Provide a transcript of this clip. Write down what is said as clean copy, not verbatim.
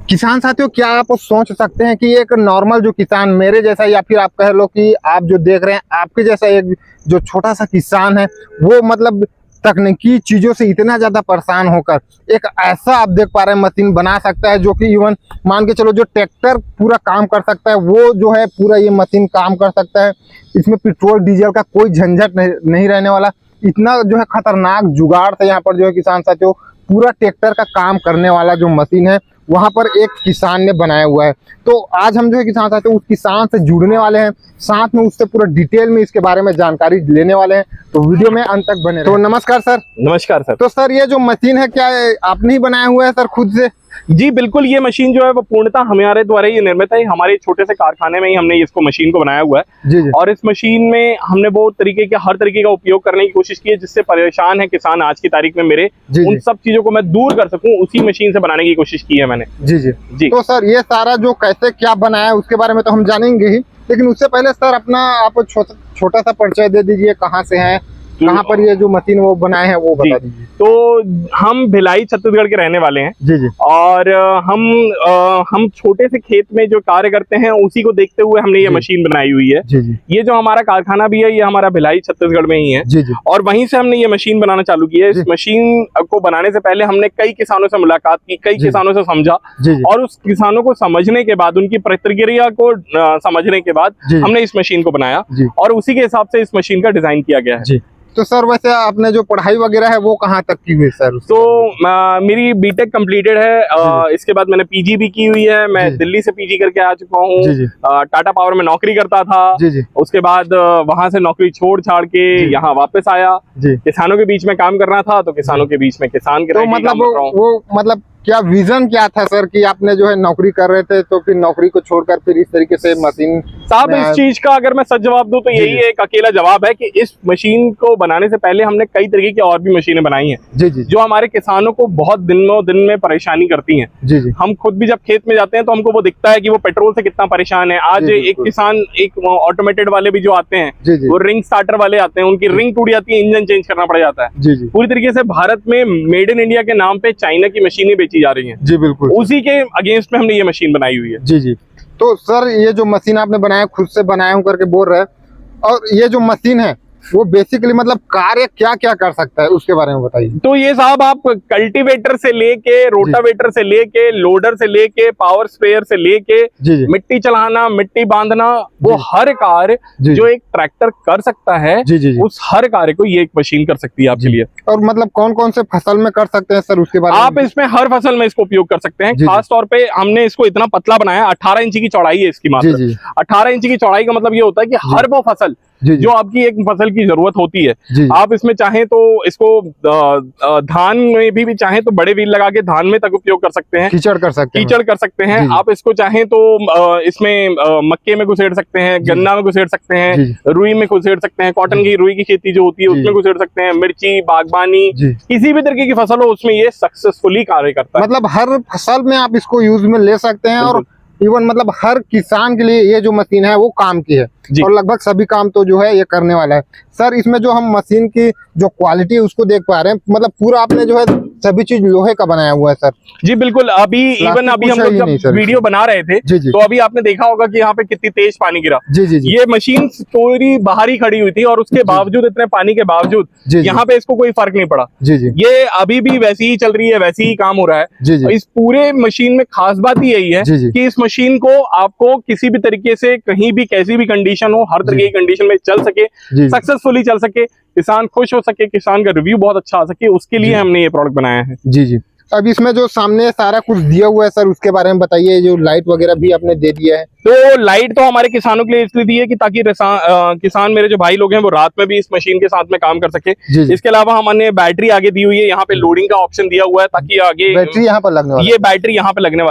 किसान साथियों, क्या आप सोच सकते हैं कि एक नॉर्मल जो किसान मेरे जैसा या फिर आप कह लो कि आप जो देख रहे हैं आपके जैसा एक जो छोटा सा किसान है, वो मतलब तकनीकी चीजों से इतना ज्यादा परेशान होकर एक ऐसा आप देख पा रहे हैं मशीन बना सकता है जो कि इवन मान के चलो जो ट्रैक्टर पूरा काम कर सकता है वो जो है पूरा ये मशीन काम कर सकता है। इसमें पेट्रोल डीजल का कोई झंझट नहीं रहने वाला। इतना जो है खतरनाक जुगाड़ से यहाँ पर जो है किसान साथियों पूरा ट्रैक्टर का काम करने वाला जो मशीन है वहां पर एक किसान ने बनाया हुआ है। तो आज हम जो है किसान साथियों उस किसान से जुड़ने वाले हैं, साथ में उससे पूरा डिटेल में इसके बारे में जानकारी लेने वाले हैं। तो वीडियो में अंत तक बने रहे। तो नमस्कार सर। नमस्कार सर। तो सर ये जो मशीन है क्या आपने ही बनाया हुआ है सर खुद से? जी बिल्कुल, ये मशीन जो है वो पूर्णतः हमारे द्वारा ही निर्मित है। हमारे छोटे से कारखाने में ही हमने इसको मशीन को बनाया हुआ है। जी जी। और इस मशीन में हमने वो हर तरीके का उपयोग करने की कोशिश की है जिससे परेशान है किसान आज की तारीख में मेरे उन सब चीजों को मैं दूर कर सकूं, उसी मशीन से बनाने की कोशिश की है मैंने। जी जी जी। तो सर ये सारा जो कैसे क्या बनाया है उसके बारे में तो हम जानेंगे ही, लेकिन उससे पहले सर अपना आप छोटा सा परिचय दे दीजिए, कहाँ से हैं, कहाँ पर ये जो मशीन वो बनाए हैं वो बता दीजिए। तो हम भिलाई छत्तीसगढ़ के रहने वाले हैं। जी जी। और हम छोटे से खेत में जो कार्य करते हैं उसी को देखते हुए हमने ये मशीन बनाई हुई है। जी जी। ये जो हमारा कारखाना भी है ये हमारा भिलाई छत्तीसगढ़ में ही है। जी जी। और वहीं से हमने ये मशीन बनाना चालू की है। इस मशीन को बनाने से पहले हमने कई किसानों से मुलाकात की, कई किसानों से समझा। और उस किसानों को समझने के बाद, उनकी प्रतिक्रिया को समझने के बाद हमने इस मशीन को बनाया और उसी के हिसाब से इस मशीन का डिजाइन किया गया है। तो सर वैसे आपने जो पढ़ाई वगैरह है वो कहाँ तक की हुई सर? तो मेरी बीटेक कंप्लीटेड है। इसके बाद मैंने पीजी भी की हुई है। मैं दिल्ली से पीजी करके आ चुका हूँ। टाटा पावर में नौकरी करता था। उसके बाद वहां से नौकरी छोड़ छाड़ के यहाँ वापस आया। किसानों के बीच में काम करना था तो किसानों के बीच में किसान के मतलब क्या विजन क्या था सर कि आपने जो है नौकरी कर रहे थे तो फिर नौकरी को छोड़कर फिर इस तरीके से मशीन? साहब इस चीज का अगर मैं सच जवाब दूं तो यही एक अकेला जवाब है कि इस मशीन को बनाने से पहले हमने कई तरीके की और भी मशीनें बनाई हैं। जी जी। जो हमारे किसानों को बहुत दिन में परेशानी करती हैं। जी जी। हम खुद भी जब खेत में जाते हैं तो हमको वो दिखता है कि वो पेट्रोल से कितना परेशान है। आज एक किसान, एक ऑटोमेटेड वाले भी जो आते हैं वो रिंग स्टार्टर वाले आते हैं, उनकी रिंग टूट जाती है, इंजन चेंज करना पड़ जाता है। पूरी तरीके से भारत में मेड इन इंडिया के नाम पे चाइना की मशीनें बेची जा रही हैं। जी बिल्कुल, उसी के अगेंस्ट में हमने ये मशीन बनाई हुई है। जी जी। तो सर ये जो मशीन आपने बनाया खुद से बनाया हूं करके बोल रहे हैं, और ये जो मशीन है वो बेसिकली मतलब कार्य क्या क्या कर सकता है उसके बारे में बताइए। तो ये साहब आप कल्टीवेटर से लेके, रोटावेटर से लेके, लोडर से लेके, पावर स्प्रेयर से लेके, मिट्टी चलाना, मिट्टी बांधना, वो हर कार्य जो एक ट्रैक्टर कर सकता है उस हर कार्य को ये एक मशीन कर सकती है आपके लिए। और मतलब कौन कौन से फसल में कर सकते हैं सर उसके बारे में? आप इसमें हर फसल में इसको उपयोग कर सकते हैं। खास तौर पे हमने इसको इतना पतला बनाया, 18 इंच की चौड़ाई है इसकी मात्र। 18 इंच की चौड़ाई का मतलब ये होता है कि हर वो फसल जो आपकी एक फसल की जरूरत होती है, आप इसमें चाहें तो इसको धान में भी चाहें तो बड़े व्हील लगा के धान में तक उपयोग कर सकते हैं, कीचड़ कर सकते हैं। आप इसको चाहें तो इसमें मक्के में घुसेड़ सकते हैं, गन्ना में घुसेड़ सकते हैं, रुई में घुसेड़ सकते हैं, कॉटन की रुई की खेती जो होती है उसमें घुसेड़ सकते हैं, मिर्ची, बागबानी, किसी भी तरीके की फसल हो उसमें ये सक्सेसफुली कार्य करता है। मतलब हर फसल में आप इसको यूज में ले सकते हैं और इवन मतलब हर किसान के लिए ये जो मशीन है वो काम की है और लगभग सभी काम तो जो है ये करने वाला है। सर इसमें जो हम मशीन की जो क्वालिटी है उसको देख पा रहे हैं, मतलब पूरा आपने जो है सभी चीज लोहे का बनाया हुआ है सर? जी बिल्कुल। अभी हम लोग जब वीडियो बना रहे थे तो अभी आपने देखा होगा कि यहाँ पे कितनी तेज पानी गिरा। ये मशीन पूरी बाहर ही खड़ी हुई थी और उसके बावजूद, इतने पानी के बावजूद यहाँ पे इसको कोई फर्क नहीं पड़ा। ये अभी भी वैसी ही चल रही है, वैसे ही काम हो रहा है। इस पूरे मशीन में खास बात ही यही है कि इस मशीन को आपको किसी भी तरीके से कहीं भी कैसी भी कंडीशन हो, हर तरीके की कंडीशन में चल सके, सक्सेसफुली चल सके, किसान खुश हो सके, किसान का रिव्यू बहुत अच्छा आ सके, उसके लिए हमने ये प्रोडक्ट बनाया है। जी जी। अब इसमें जो सामने सारा कुछ दिया हुआ है सर उसके बारे में बताइए। जो लाइट वगैरह भी आपने दे दिया है, तो लाइट तो हमारे किसानों के लिए इसलिए दी है कि ताकि किसान मेरे जो भाई लोग हैं वो रात में भी इस मशीन के साथ में काम कर सके। इसके अलावा हमने बैटरी आगे दी हुई है, यहाँ पे लोडिंग का ऑप्शन दिया हुआ है ताकि आगे बैटरी यहाँ पर लगने वाली, ये बैटरी यहाँ पे लगने वाली